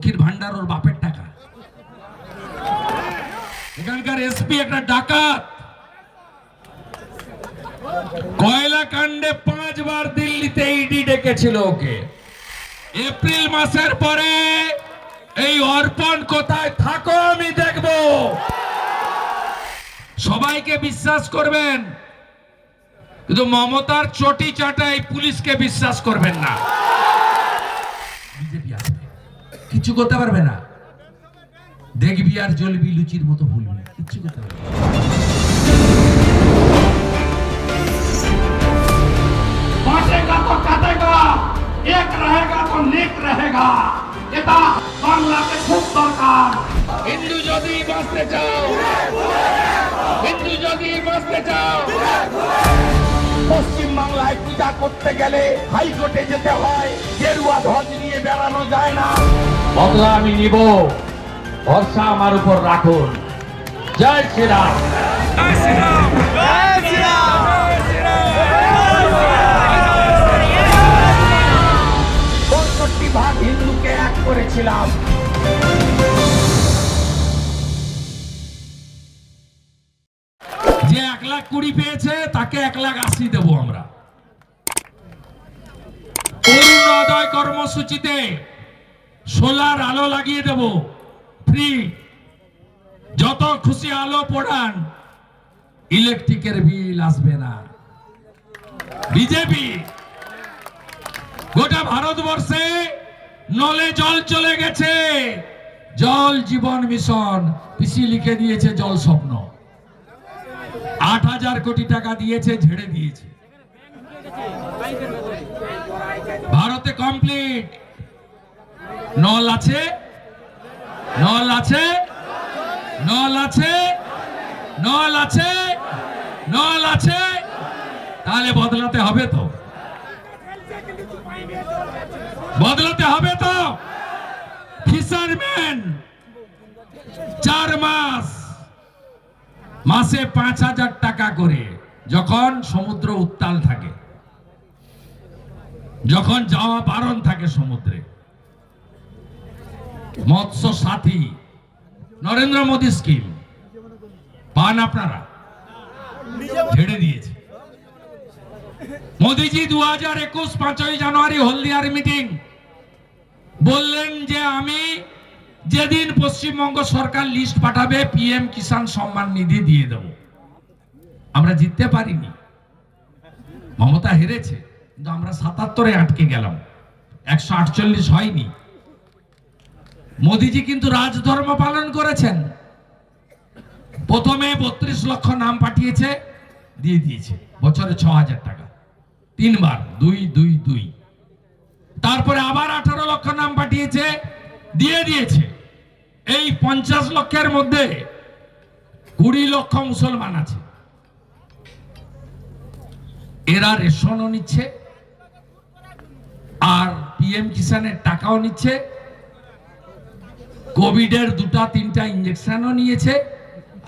লক্ষ্মীর ভান্ডার ওর বাপের টাকা। এখানকার এসপি একটা ডাকাত। কয়লা কাণ্ডে 5 বার দিল্লিতে ইডি ডেকেছিল ওকে। এপ্রিল মাসের পরে এই অর্পণ কোথায় থাকো আমি দেখব। সবাইকে বিশ্বাস করবেন, কিন্তু মমতার চটি চাটাই পুলিশকে বিশ্বাস করবেন না। বিজেপি আসবে, কিছু করতে পারবে না। দেখবি আর জ্বলবি লুচির মতো ভুলবি, কিছু করতে পারবে না। बांटेगा तो काटेगा, एक रहेगा तो नेक रहेगा। এটা বাংলাতে খুব দরকার। হিন্দু যদি বাঁচতে চাও, হিন্দু যদি বাঁচতে চাও, পশ্চিম বাংলায় পূজা করতে গেলে হাইকোর্টে যেতে হয়, গেরুয়া ধ্বজ নিয়ে বেড়ানো যায় না। বদলা আমি নিব, ভরসা আমার উপর রাখুন। জয় শ্রীরাম, জয় শ্রীরাম, জয় শ্রীরাম। 65 ভাগ হিন্দুকে এক করেছিলাম। যে 1,20,000 পেয়েছে তাকে 1,80,000 দেবো আমরা। অরুণোদয় কর্মসূচিতে সোলার আলো লাগিয়ে দেব ফ্রি। যত খুশি আলো পোড়ান, ইলেকট্রিকের বিল আসবে না। বিজেপি গোটা ভারতবর্ষে নলে জল চলে গেছে। জল জীবন মিশন পিসি লিখে দিয়েছে জল স্বপ্ন। 8,000 কোটি টাকা দিয়েছে, ঝেড়ে দিয়েছে। ভারতে কমপ্লিট। নল আছে, নল আছে, নল আছে, নল আছে, নল আছে। তাহলে বদলাতে হবে তো, বদলাতে হবে তো। ফিশারম্যান 4 মাস, মাসে 5,000 টাকা করে, যখন সমুদ্র উত্তাল থাকে, যখন যাওয়া বারণ থাকে সমুদ্রে। মৎস্য সাথী নরেন্দ্র মোদী স্কিম পান আপনারা? ছেড়ে দিয়েছে মোদীজি। 2021 5ই জানুয়ারি হলদিয়ার মিটিং বললেন যে আমি যেদিন পশ্চিমবঙ্গ সরকার লিস্ট পাঠাবে পিএম কিষাণ সম্মান নিধি দিয়ে দেব। আমরা জিততে পারিনি, মমতা হেরেছে, কিন্তু আমরা 77-এ আটকে গেলাম, 148 হয়নি। মোদীজি কিন্তু রাজধর্ম পালন করেছেন। প্রথমে 32 লক্ষ নাম পাঠিয়েছে, দিয়ে দিয়েছে বছরে 6,000 টাকা, 3 বার, 2 2 2। তারপরে আবার 18 লক্ষ নাম পাঠিয়েছে, দিয়ে দিয়েছে। এই 50 লক্ষের মধ্যে 20 লক্ষ মুসলমান আছে। এরা রেশনও নিচ্ছে আর পিএম কিষানের টাকাও নিচ্ছে। কোভিডের 2-3টা ইঞ্জেকশনও নিয়েছে।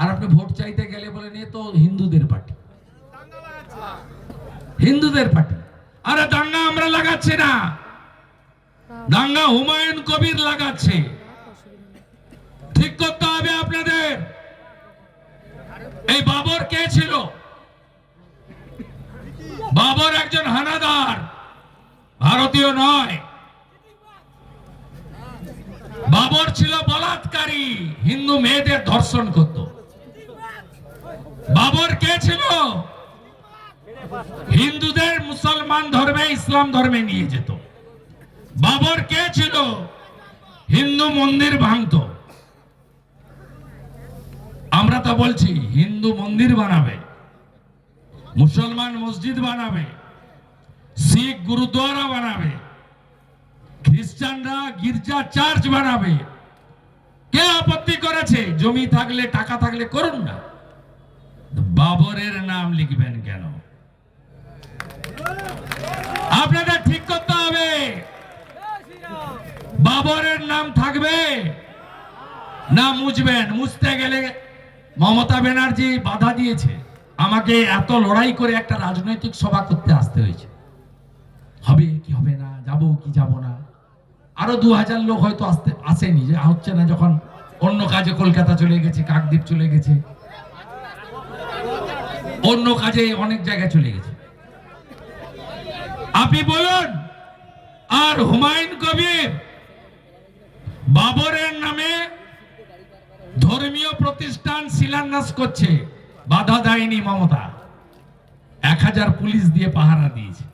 আর আপনি ভোট চাইতে গেলে বলেন এ তো হিন্দুদের পার্টি, হিন্দুদের পার্টি। আরে দাঙ্গা আমরা লাগাচ্ছি না, দাঙ্গা হুমায়ুন কবির লাগাচ্ছে। ঠিক করতে হবে আপনাদের। এই বাবর কে ছিল? বাবর একজন হানাদার, ভারতীয় নয়। বাবর ছিল বলাৎকারী, হিন্দু মেয়েদের ধর্ষণ করত। বাবর কে ছিল? হিন্দুদের মুসলমান ধর্মে, ইসলাম ধর্মে নিয়ে যেত। বাবর কে ছিল? হিন্দু মন্দির ভাঙত। আমরা তো বলছি হিন্দু মন্দির বানাবে, মুসলমান মসজিদ বানাবে, শিখ গুরুদ্বারা বানাবে, খ্রিস্টানরা গির্জা চার্চ বানাবে। কে আপত্তি করেছে? জমি থাকলে, টাকা থাকলে করুন না। বাবরের নাম লিখবেন কেন? আপনাদের ঠিক করতে হবে। বাবরের নাম থাকবে না মুছবেন? মুছতে গেলে মমতা ব্যানার্জি বাধা দিয়েছে। আমাকে এত লড়াই করে একটা রাজনৈতিক সভা করতে আসতে হয়েছে। হবে কি হবে না, যাবো কি যাব না। আরো 2000 লোক হয়তো আসেনি, যে হচ্ছে না, যখন অন্য কাজে কলকাতা চলে গেছে, কাকদ্বীপ চলে গেছে, অন্য কাজে অনেক জায়গায় চলে গেছে। আপনি বলুন, আর হুমায়ুন কবির বাবরের নামে ধর্মীয় প্রতিষ্ঠান শিলান্যাস করছে, বাধা দেয়নি মমতা, 1000 পুলিশ দিয়ে পাহারা দিয়েছে।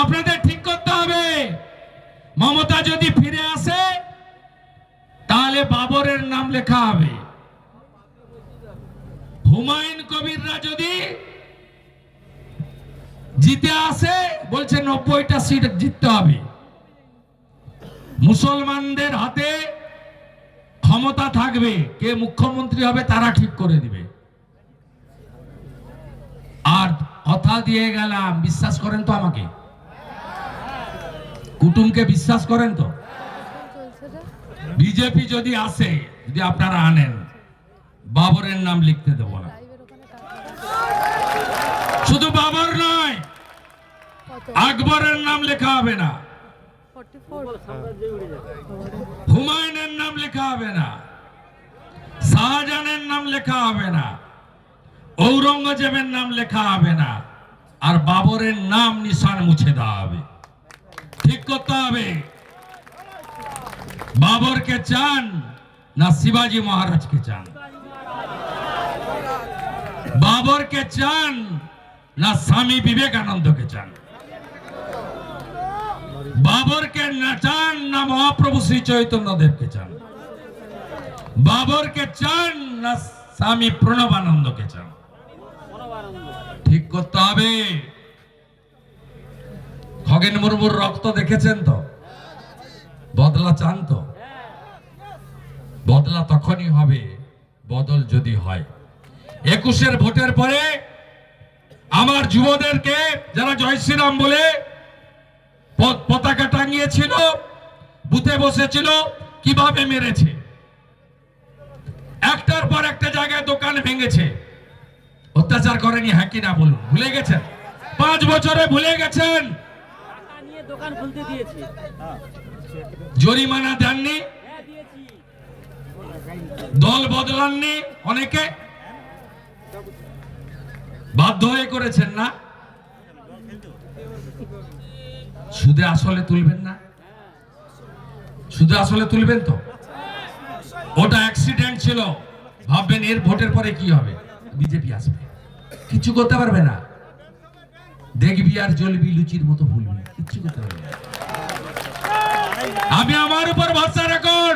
আপনাদের ঠিক করতে হবে, মমতা যদি ফিরে আসে তাহলে বাবরের নাম লেখা হবে, হুমায়ুন কবিররা যদি জিতে আসে, বলছে 90টা সিট জিততে হবে, মুসলমানদের হাতে ক্ষমতা থাকবে, কে মুখ্যমন্ত্রী হবে তারা ঠিক করে দিবে। আর কথা দিয়ে গেলাম, বিশ্বাস করেন তো আমাকে? কুটুমকে বিশ্বাস করেন তো? বিজেপি যদি আসে, যদি আপনারা আনেন, বাবরের নাম লিখতে দেব না। শুধু বাবর নয়, আকবরের নাম লেখা হবে না, হুমায়ুনের নাম লেখা হবে না, শাহজাহানের নাম লেখা হবে না, ঔরঙ্গজেবের নাম লেখা হবে না, আর বাবরের নাম নিশান মুছে দেওয়া হবে। ঠিক করতে হবে, বাবরকে চান না শিবাজি মহারাজকে চান? বাবরকে চান না স্বামী বিবেকানন্দকে চান? বাবরকে না চান না মহাপ্রভু শ্রী চৈতন্য দেবকে চান? বাবরকে চান না স্বামী প্রণবানন্দকে চান? ঠিক করতে হবে। খগেন মুর্মুর রক্ত দেখেছেন তো? বদলা চান তো? বদলা তখনই হবে বদল যদি হয়। 21-এর ভোটের পরে আমার যুবদেরকে, যারা জয় শ্রীরাম বলে পতাকা টাঙিয়েছিল, বুথে বসেছিল, কিভাবে মেরেছে, একটার পর একটা জায়গায় দোকান ভেঙেছে, অত্যাচার করেনি? হ্যাঁ কিনা বলুন? ভুলে গেছেন? 5 বছরে ভুলে গেছেন? দোকান খুলতে দিয়েছে, জরিমানা দেননি, দল বদলাননি, অনেকে বাধ্য হয়ে করেছেন না? সুদে আসলে তুলবেন না? সুদে আসলে তুলবেন তো? ওটা অ্যাক্সিডেন্ট ছিল, ভাববেন এর ভোটের পরে কি হবে, বিজেপি আসবে, কিছু করতে পারবে না, দেখবি আর জ্বলবি লুচির মতো ভুলবি, কিছু করতে পারবে না। আমি আমার উপর ভরসা রাখুন,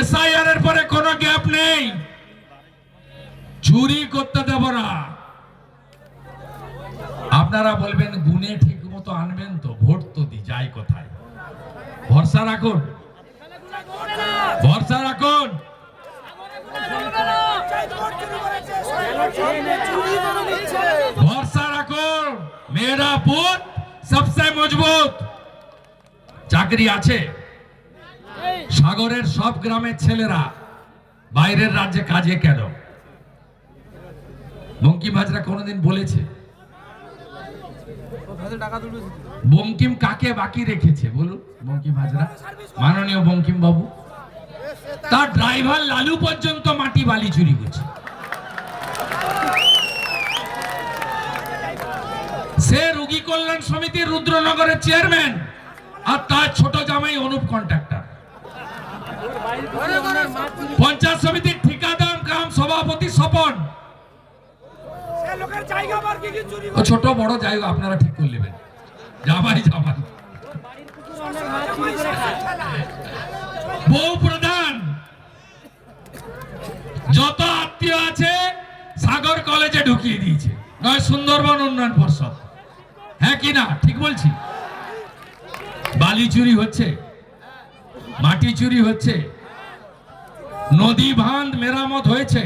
এসআইআর এর পরে কোনো গ্যাপ নেই, চুরি করতে দেব না। আপনারা বলবেন গুনে ঠিক মতো আনবেন তো, ভোট তো দি যাই কোথায়, ভরসা রাখুন, ভরসা রাখুন। ভরসা রাখুন, মেরা বুথ সবসে মজবুত। চাকরি আছে, সাগরের সব গ্রামের ছেলেরা বাইরের রাজ্যে কাজে কেন? বঙ্কিম হাজরা কোনদিন বলেছে? বঙ্কিম কাকে বাকি রেখেছে বলুন? বঙ্কিম হাজরা, মাননীয় বঙ্কিম বাবু, তার ড্রাইভার লালু পর্যন্ত মাটি বালি চুরি করছে। সে রোগী কল্যাণ সমিতির রুদ্রনগরের চেয়ারম্যান, আর তার ছোট জামাই অনুপ কন্ট্রাক্টর। পঞ্চায়েত সমিতির ঠিকাদার কাম সভাপতি স্বপন, ছোট বড় জায়গা আপনারা ঠিক করে নেবেন, জামাই জামাই। বউ প্রধান, যত আত্মীয় আছে সাগর কলেজে ঢুকিয়ে দিয়েছে, নয় সুন্দরবন উন্নয়ন পর্ষদ। হ্যাঁ কি না? ঠিক বলছি? বালি চুরি হচ্ছে, মাটি চুরি হচ্ছে, নদী বাঁধ মেরামত হয়েছে,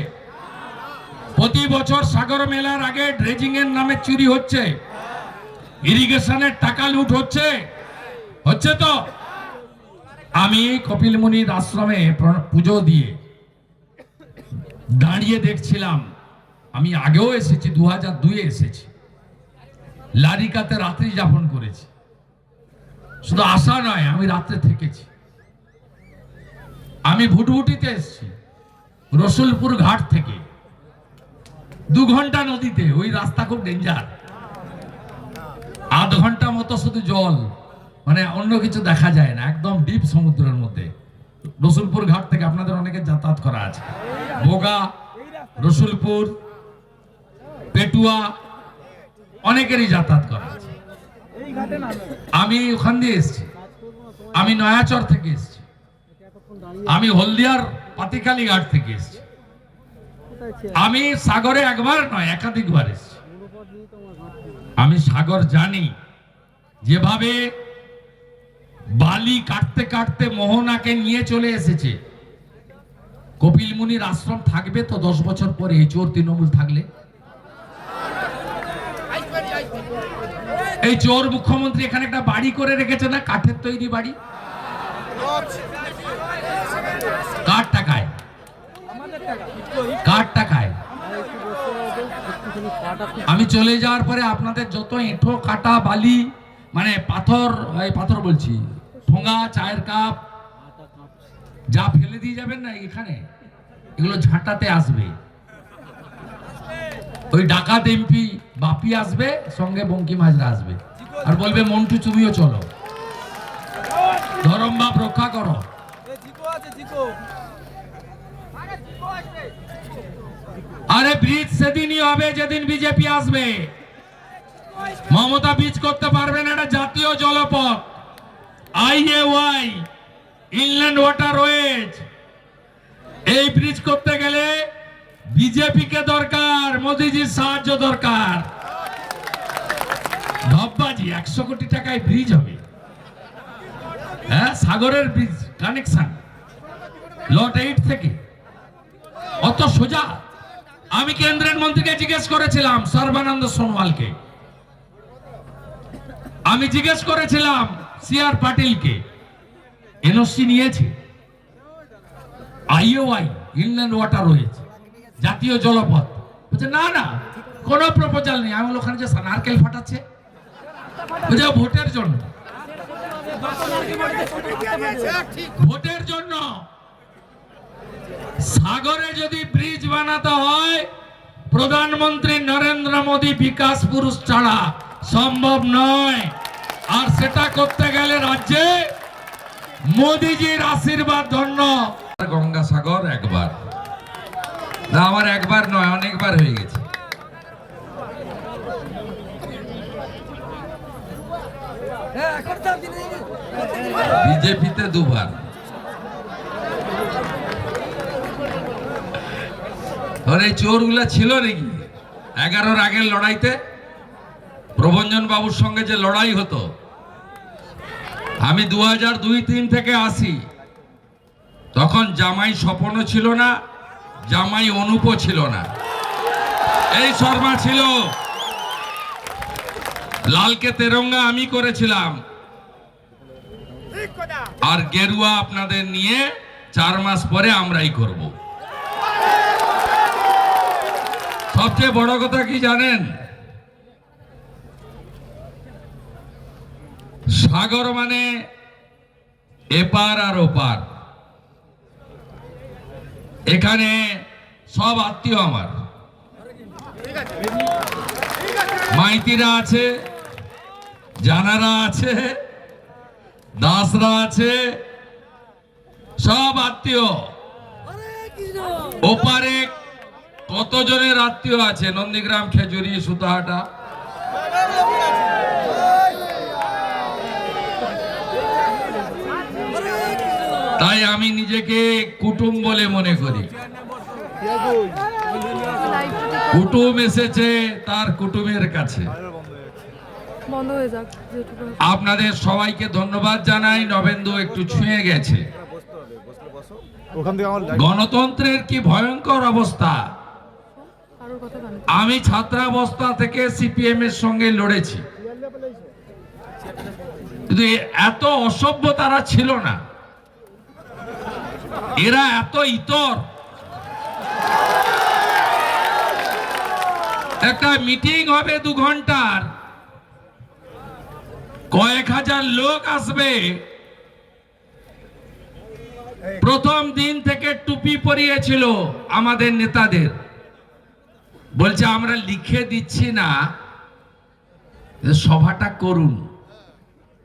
প্রতি বছর সাগর মেলার আগে ড্রেজিং এর নামে চুরি হচ্ছে, ইরিগেশনের টাকা লুট হচ্ছে, হচ্ছে তো? আমি কপিল মুনির আশ্রমে পুজো দিয়ে দাঁড়িয়ে দেখছিলাম, আমি আগেও এসেছি, 2002-এ এসেছি, লারিকাতে রাত্রি যাপন করেছি। শুধু আসা নয়, আমি রাত্রে থেকেছি। আমি ভুটভুটিতে এসেছি রসুলপুর ঘাট থেকে, 2 ঘন্টা নদীতে, ওই রাস্তা খুব ডেঞ্জার। আধ ঘন্টা মতো শুধু জল, মানে অন্য কিছু দেখা যায় না, একদম ডিপ সমুদ্রের মধ্যে। রসুলপুর ঘাট থেকে আপনাদের অনেকে যাতায়াত করা আছে, বোগা, রসুলপুর, পেটুয়া, অনেকেরই যাতায়াত করা আছে। আমি ওখান দিয়ে এসেছি, আমি নয়াচর থেকে এসেছি, আমি হলদিয়ার পাতিখালি ঘাট থেকে এসেছি। আমি সাগরে একবার নয় একাধিকবার এসেছি। আমি সাগর জানি। যেভাবে বালি কাটতে কাটতে মোহনাকে নিয়ে চলে এসেছে, কপিল মুনির আশ্রম থাকবে তো 10 বছর পরে এই চোর তৃণমূল থাকলে? এই চোর মুখ্যমন্ত্রী এখানে একটা বাড়ি করে রেখেছে না, কাঠের তৈরি বাড়ি, কার টাকায়? কার টাকায়? আমি চলে যাওয়ার পরে আপনাদের যত এঁঠো কাটা বালি, মানে পাথর, এই পাথর বলছি, ঠোঙা, চায়ের কাপ যা ফেলে দিয়ে যাবেন না এখানে, এগুলো ঝাঁটাতে আসবে। ওই ডাকাত এমপি বাপি আসবে, সঙ্গে বঙ্কিম হাজরা আসবে, আর বলবে মন্টু তুমিও চলো, ধরম বাপ রক্ষা করো। আরে ব্রিজ সেদিনই হবে যেদিন বিজেপি আসবে। মমতা ব্রিজ করতে পারবে না, এটা জাতীয় জলপথ, IAY, ইনল্যান্ড ওয়াটারওয়েজ। এই ব্রিজ করতে গেলে বিজেপি কে দরকার, মোদিজির সাহায্য দরকার। ধববাজি 100 কোটি টাকায় ব্রিজ হবে, হ্যাঁ, সাগরের ব্রিজ কানেকশন লট 8 থেকে, অত সোজা। আমি কেন্দ্রের মন্ত্রীকে জিজ্ঞেস করেছিলাম, সর্বানন্দ সোনোয়ালকে, আমি জিজ্ঞেস করেছিলাম CR পাটিলকে, NOC নিয়েছে? IOI, ইনল্যান্ড ওয়াটারওয়েজ, জাতীয় জলপথ, বলছে না না কোনো প্রপোজাল নেই। আমি ওখানে যে নারকেল ফাটাচ্ছে, বলছে ভোটের জন্য, ভোটের জন্য। সাগরে যদি ব্রিজ বানাতে হয়, প্রধানমন্ত্রী নরেন্দ্র মোদী বিকাশ পুরুষ ছাড়া সম্ভব নয়। আর সেটা করতে গেলে রাজ্যে মোদীজির আশীর্বাদ ধন্য। গঙ্গাসাগর একবার না, আমার একবার নয় অনেকবার হয়ে গেছে। বিজেপিতে 2 বার। এই চোরগুলা ছিল নাকি 11-র আগের লড়াইতে? প্রভঞ্জন বাবুর সঙ্গে যে লড়াই হতো, আমি 2002-3 থেকে আসি, তখন জামাই স্বপনও ছিল না, জামাই অনুপও ছিল না, এই শর্মা ছিল। লালকে তেরঙ্গা আমি করেছিলাম, আর গেরুয়া আপনাদের নিয়ে 4 মাস পরে আমরাই করব। সবচেয়ে বড় কথা কি জানেন? সাগর মানে এপার আর ওপার। এখানে সব আত্মীয় আমার, মাইতিরা আছে, জানারা আছে, দাসরা আছে, সব আত্মীয়। ওপারে কতজনের আত্মীয় আছে, নন্দীগ্রাম, খেজুরি, সুতাহাটা। তাই আমি নিজেকে কুটুম বলে মনে করি। কুটুম এসেছে তার কুটুমের কাছে। আপনাদের সবাইকে ধন্যবাদ জানাই। নবেন্দু একটু ছুঁয়ে গেছে। গণতন্ত্রের কি ভয়ঙ্কর অবস্থা। আমি ছাত্রাবস্থা থেকে CPM এর সঙ্গে লড়েছি, কিন্তু এত অসভ্য তারা ছিল না, এরা এত ইতর। একটা মিটিং হবে 2 ঘন্টার, কয়েক হাজার লোক আসবে। প্রথম দিন থেকে টুপি পরিয়েছিল আমাদের নেতাদের, বলছে আমরা লিখে দিচ্ছি না, সভাটা করুন।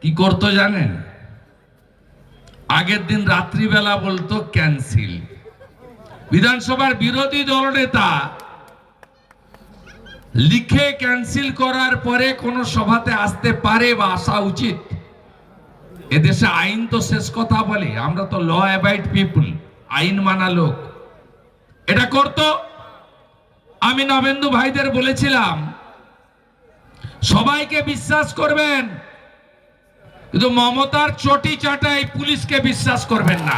কি করতো জানেন? আগের দিন রাত্রিবেলা বলতো ক্যান্সেল। বিধানসভার বিরোধী দলনেতা লিখে ক্যান্সেল করার পরে কোন সভাতে আসতে পারে বা আসা উচিত? এদেশে আইন তো শেষ কথা বলে, আমরা তো ল অ্যাবাইড পিপল, আইন মানা লোক। এটা করত। আমি নবেন্দু ভাইদের বলেছিলাম সবাইকে বিশ্বাস করবেন, কিন্তু মমতার চটি চাটাই পুলিশকে বিশ্বাস করবেন না।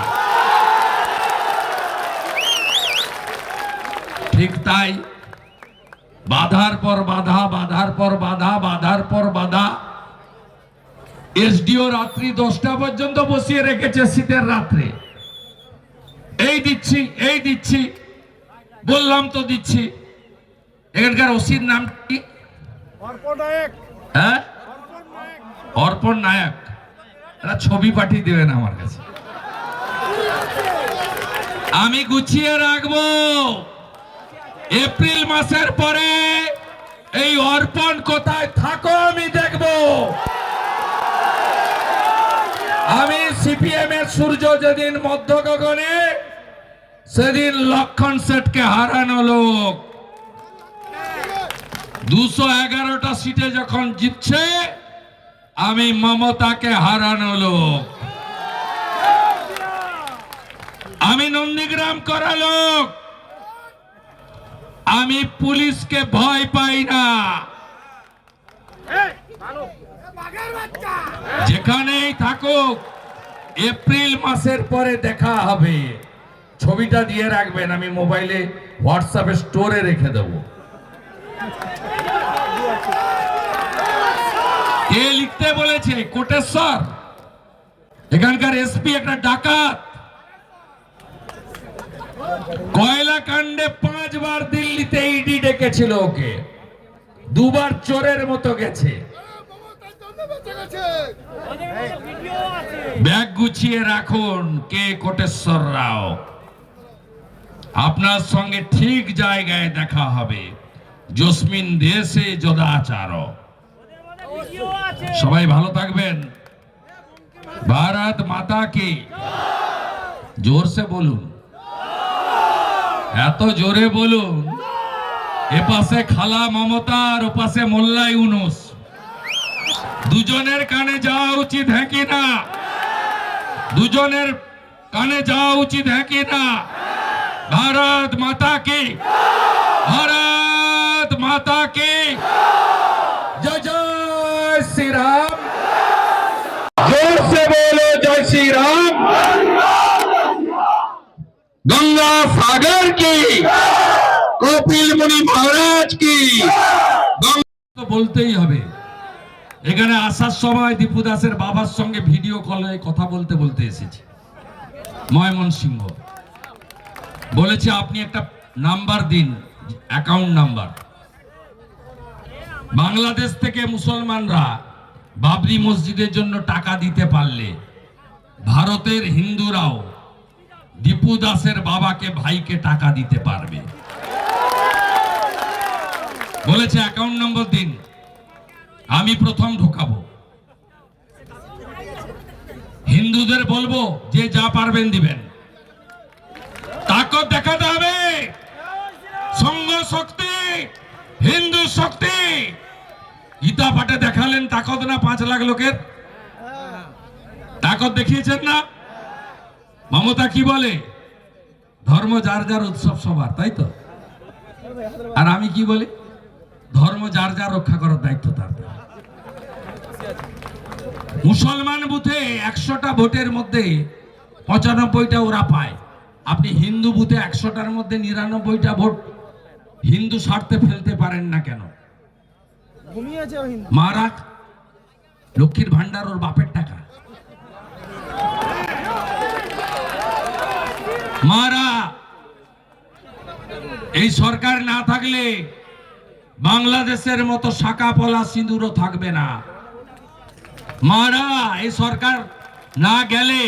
ঠিক তাই, বাধার পর বাধা, বাধার পর বাধা, বাধার পর বাধা। এসডিও রাত্রি 10টা পর্যন্ত বসিয়ে রেখেছে শীতের রাত্রে। এই দিচ্ছি, এই দিচ্ছি, বললাম তো দিচ্ছি। এখানকার ওসির নাম কি? হ্যাঁ, অর্পণ নায়ক। এরা ছবি পাঠিয়ে দেবেন আমার কাছে, আমি গুছিয়ে রাখবো। এপ্রিল মাসের পরে এই অর্পণ কোথায় থাকো আমি দেখব। আমি সিপিএম এর সূর্য যেদিন মধ্য গগনে, সেদিন লক্ষণ সেটকে হারানো লোক। 211টা সিটে যখন জিতছে, আমি মমতাকে হারানো লোক। আমি নন্দীগ্রাম করা লোক। আমি পুলিশকে ভয় পাই না। যেখানেই থাকুক, এপ্রিল মাসের পরে দেখা হবে। ছবিটা দিয়ে রাখবেন, আমি মোবাইলে হোয়াটসঅ্যাপে স্টোরে রেখে দেব। কে লিখতে বলেছে? কোটেশ্বর, এখানকার এসপি একটা ডাকাত। কয়লা কাণ্ডে 5 বার দিল্লিতে ইডি ডেকেছিল ওকে, 2 বার চোরের মতো গেছে। ব্যাগ গুছিয়ে রাখুন। কে কোটেশ্বর রাও, আপনার সঙ্গে ঠিক জায়গায় দেখা হবে। জসমিন দেশে যদাচার। সবাই ভালো থাকবেন। ভারত মাতা কি। জোরসে বলুন, এত জোরে বলুন। এপাশে খালা মমতা আর ওপাশে মোল্লা ইউনুস, দুজনের কানে যাওয়া উচিত হ্যাঁ কি না? দুজনের কানে যাওয়া উচিত হ্যাঁ কি না? ভারত মাতা কি, ভারত মাতা কি জয় জয় শ্রী রাম। जोर से बोलो जय श्री राम। गंगा सागर की, কপিল মুনি মহারাজ কি। তো বলতেই হবে। এখানে আসার সময় দীপু দাসের বাবার সঙ্গে ভিডিও কলে কথা বলতে বলতে এসেছি ময়মনসিংহ। বলেছে আপনি একটা নাম্বার দিন, অ্যাকাউন্ট নাম্বার। বাংলাদেশ থেকে মুসলমানরা বাবরি মসজিদের জন্য টাকা দিতে পারলে ভারতের হিন্দুরাও দীপু দাসের বাবাকে, ভাইকে টাকা দিতে পারবে। বলেছে অ্যাকাউন্ট নম্বর দিন, আমি প্রথম ঢোকাবো। হিন্দুদের বলবো যে যা পারবেন দিবেন। তাকত দেখাতে হবে, সংঘ শক্তি, হিন্দু শক্তি। গীতা পাঠে দেখালেন তাকত না? 5 লাখ লোকের তাকত দেখিয়েছেন না? মমতা কি বলে? ধর্ম যার যার, উৎসব সবার, তাই তো? আর আমি কি বলি? ধর্ম যার যার, রক্ষা করার দায়িত্ব তার। মুসলমান বুথে 100টা ভোটের মধ্যে 95টা ওরা পায়। আপনি হিন্দু বুথে 100টার মধ্যে 99টা ভোট হিন্দু স্বার্থে ফেলতে পারেন না কেন? মারা লক্ষ্মীর ভান্ডার ওর বাপের টাকা। মারা এই সরকার না থাকলে বাংলাদেশের মতো শাখা পলা সিঁদুরও থাকবে না। মারা এই সরকার না গেলে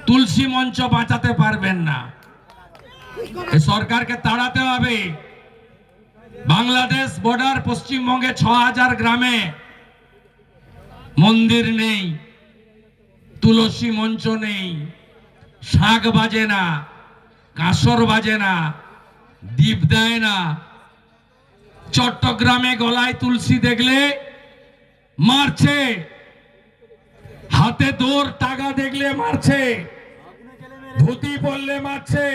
তুলসী মঞ্চ বাঁচাতে পারবেন না। এই সরকারকে তাড়াতে হবে। বাংলাদেশ বর্ডার পশ্চিমবঙ্গে 6000 গ্রামে মন্দির নেই, তুলসী মঞ্চ নেই, শাঁখ বাজে না, কাঁসর বাজে না, দীপ দেয় না। চট্টগ্রামে গলায় তুলসী দেখলে মারছে, হাতে দৌড় টাকা দেখলে মারছে, ধুতি পরলে মারছে,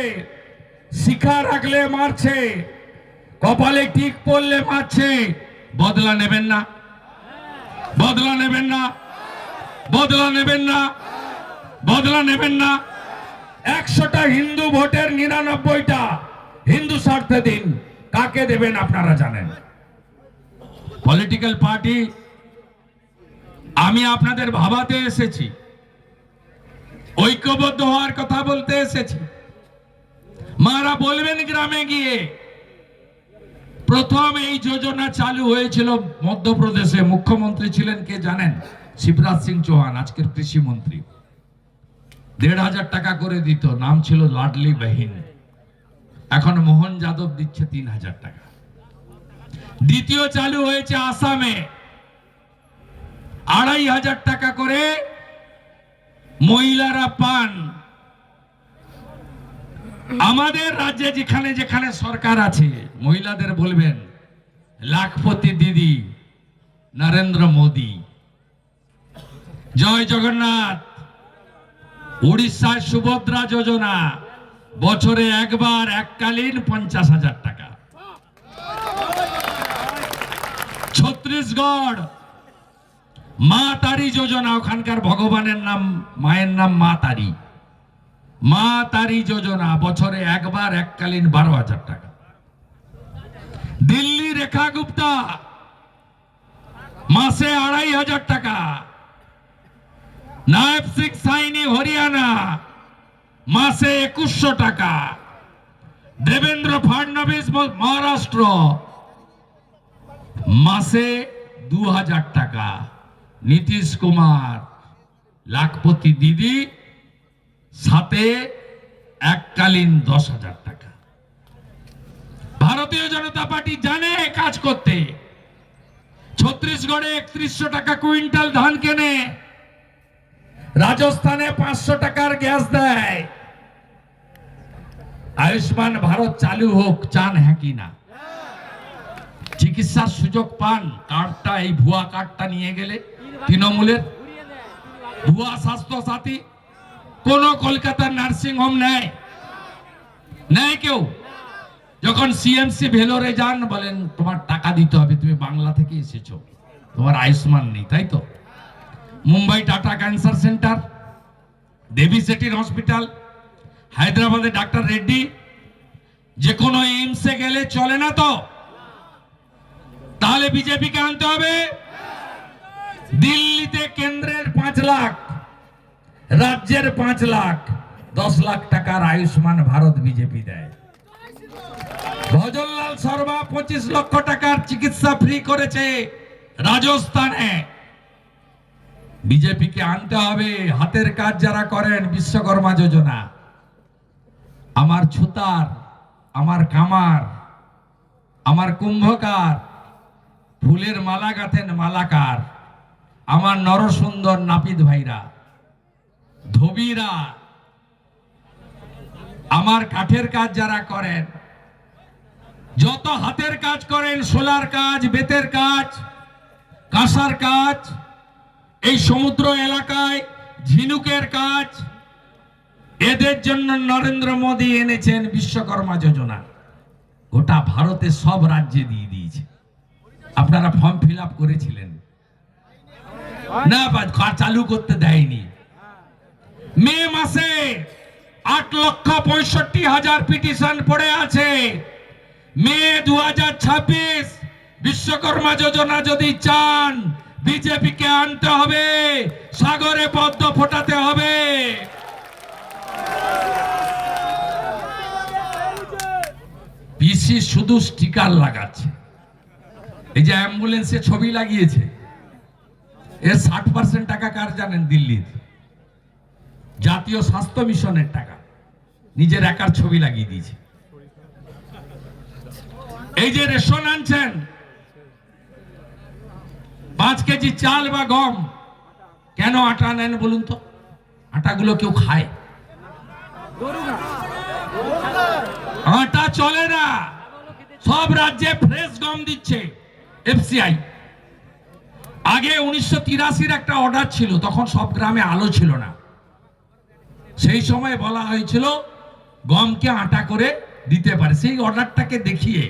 শিখা রাখলে মারছে, কপালে টিক পরলে মারছে। বদলা নেবেন না? বদলা নেবেন না? বদলা নেবেন না? বদলা নেবেন না? 100টা হিন্দু ভোটের 99টা হিন্দু স্বার্থে দিন। কাকে দেবেন আপনারা জানেন। পলিটিক্যাল পার্টি আমি আপনাদের ভাবাতে এসেছি, ঐক্যবদ্ধ হওয়ার কথা বলতে এসেছি। মারা বলবেন গ্রামে গিয়ে। প্রথম এই যোজনা চালু হয়েছিল মধ্যপ্রদেশে, মুখ্যমন্ত্রী ছিলেন কে জানেন? শিবরাজ সিং চৌহান, আজকের কৃষি মন্ত্রী। 1500 টাকা করে দিত, নাম ছিল লাডলি বাহিন। এখন মোহন যাদব দিচ্ছে 3000 টাকা। দ্বিতীয় চালু হয়েছে আসামে, 2500 টাকা করে মহিলারা পান। আমাদের রাজ্যে যেখানে যেখানে সরকার আছে, মহিলাদের বলবেন লাখপতি দিদি নরেন্দ্র মোদী। জয় জগন্নাথ। উড়িষ্যায় সুভদ্রা যোজনা, বছরে একবার এককালীন 50,000 টাকা। ছত্তিশগড় মা তারি যোজনা, ওখানকার ভগবানের নাম, মায়ের নাম মা তারি। মা তারি যোজনা, বছরে একবার এককালীন 12,000 টাকা। দিল্লি রেখা গুপ্তা, মাসে 2500 টাকা। নায়েব সিং সাইনি হরিয়ানা, মাসে 2100 টাকা। দেবেন্দ্র ফডনবিস মহারাষ্ট্র, মাসে 2000 টাকা। নীতিশ কুমার লাখপতি দিদি, সাথে এককালীন 10,000 টাকা। ভারতীয় জনতা পার্টি জানে কাজ করতে। ছত্তিশগড়ে 3100 টাকা কুইন্টাল ধান কেনে, রাজস্থানে 500 টাকার গ্যাস দেয়। আয়ুষ্মান ভারত চালু হোক, চান হ্যাঁ কি না? চিকিৎসার সুযোগ পান? কার্ডটা, এই ভুয়া কার্ডটা নিয়ে গেলে তৃণমূলের ভুয়া স্বাস্থ্য সাথী, কোন কলকাতার নার্সিং হোম নেয়? নেয় কেউ? যখন সিএমসি ভেলোরে যান, বলেন তোমার টাকা দিতে হবে, তুমি বাংলা থেকে এসেছো, তোমার আয়ুষ্মান নেই, তাই তো? মুম্বাই টাটা ক্যান্সার সেন্টার, দেবী সেটির হসপিটাল, হায়দ্রাবাদে ডাক্তার রেড্ডি, যে কোনো এইমসে গেলে চলে না তো? তাহলে বিজেপিকে আনতে হবে। দিল্লিতে কেন্দ্রের 5 লাখ, রাজ্যের 5 লাখ, 10 লাখ টাকার আয়ুষ্মান ভারত বিজেপি দেয়। ভজনলাল শর্মা 25 লক্ষ টাকার চিকিৎসা ফ্রি করেছে রাজস্থানে। বিজেপিকে আনতে হবে। হাতের কাজ যারা করেন, বিশ্বকর্মা যোজনা, আমার ছুতার, আমার কামার, আমার কুম্ভকার, ফুলের মালা গাঁথেন মালাকার, আমার নরসুন্দর নাপিত ভাইরা, ধোবিরা, আমার কাঠের কাজ যারা করেন, যত হাতের কাজ করেন, সোলার কাজ, বেতের কাজ, কাঁসার কাজ, এই সমুদ্র এলাকায় ঝিনুকের কাজ, এদের জন্য নরেন্দ্র মোদী এনেছেন বিশ্বকর্মা যোজনা। গোটা ভারতে সব রাজ্যে দিয়ে দিয়েছে। আপনারা ফর্ম ফিল আপ করেছিলেন না? চালু করতে দেয়নি। মে মাসে 8,65,000 পিটিশন পড়ে আছে। মে 2026 বিশ্বকর্মা যোজনা যদি চান, বিজেপিকে আনতে হবে, সাগরে পদ্ম ফোটাতে হবে। পিসি শুধু স্টিকার লাগাচ্ছে। এই যে অ্যাম্বুলেন্সে ছবি লাগিয়েছে, এর 60% টাকা কার জানেন? দিল্লির জাতীয় স্বাস্থ্য মিশনের টাকা, নিজের একার ছবি লাগিয়ে দিয়েছে। এই যে রেশন আনছেন 5 কেজি চাল বা গম, কেন আটা নেন বলুন তো? আটাগুলো কেউ খায়? আটা চলে না। সব রাজ্যে ফ্রেশ গম দিচ্ছে এফসিআই। আগে 1983 একটা অর্ডার ছিল, তখন সব গ্রামে আলো ছিল না। সেই সময় বলা হয়েছিল গমকে আটা করে দিতে পারে। সেই অর্ডারটাকে দেখিয়ে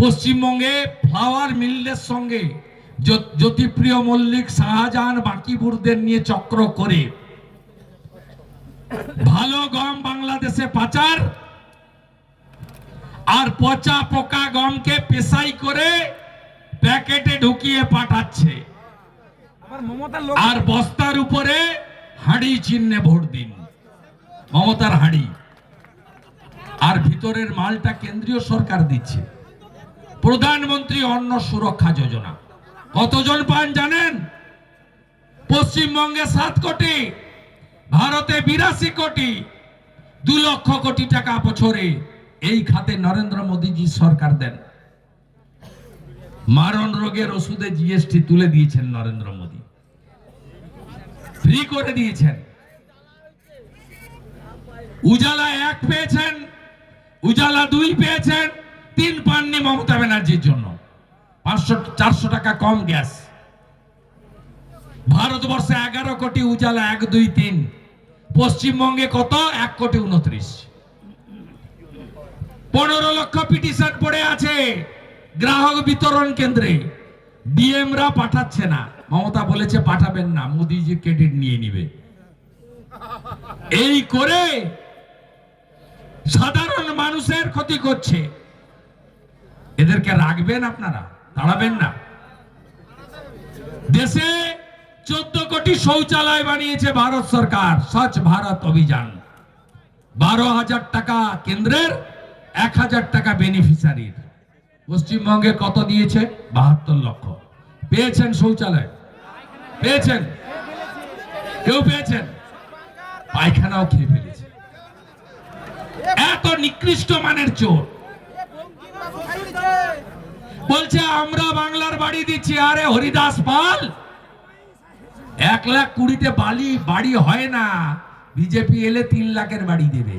পশ্চিমবঙ্গে ফ্লাওয়ার মিলের সঙ্গে জ্যোতিপ্রিয় মল্লিক, শাহজাহান, বাকিবুরদের নিয়ে চক্র করে ভালো গম বাংলাদেশে পাচার, আর পচা পোকা গমকে পেশাই করে প্যাকেটে ঢুকিয়ে পাঠাচ্ছে। আর বস্তার উপরে হাঁড়ি চিহ্নে ভোট দিন, মমতার হাঁড়ি। আর ভিতরের মালটা কেন্দ্রীয় সরকার দিচ্ছে। প্রধানমন্ত্রী অন্ন সুরক্ষা যোজনা কতজন পান জানেন? পশ্চিমবঙ্গে 7 কোটি, ভারতে 82 কোটি, 2 লক্ষ কোটি টাকা বছরে এই খাতে নরেন্দ্র মোদীজি সরকার দেন। মারণ রোগের ওষুধে জিএসটি তুলে দিয়েছেন নরেন্দ্র মোদী, ফ্রি করে দিয়েছেন। উজালা 1 পেয়েছেন, উজালা 2 পেয়েছেন, 3 পাননি মমতা ব্যানার্জির জন্য। 400 টাকা কম গ্যাস। ভারতবর্ষে 11 কোটি উজালা 1, 2, 3। পশ্চিমবঙ্গে কত? 1 কোটি 29। 15 লক্ষ পিটিশন পড়ে আছে গ্রাহক বিতরণ কেন্দ্রে। ডিএমরা পাঠাচ্ছে না, মমতা বলেছে পাঠাবেন না, মোদিজি ক্রেডিট নিয়ে নিবে। এই করে সাধারণ মানুষের ক্ষতি করছে। এদেরকে রাখবেন আপনারা? তাড়াবেন না। দেশে 14 কোটি শৌচালয় বানিয়েছে ভারত সরকার, স্বচ্ছ ভারত অভিযান। 12,000 টাকা কেন্দ্রের, 1,000 টাকা বেনিফিশিয়ারির। পশ্চিমবঙ্গে কত দিয়েছে? 72 লক্ষ। পেয়েছেন শৌচালয়? পেয়েছেন? কেউ পেয়েছেন? পায়খানাও খেয়ে ফেলেছে। এত নিকৃষ্ট মানের চোর। বলছে আমরা বাংলার বাড়ি দিচ্ছি। আরে হরিদাস পাল, 1,20,000 বাড়ি হয় না। বিজেপি এলে 3 লাখের বাড়ি দেবে।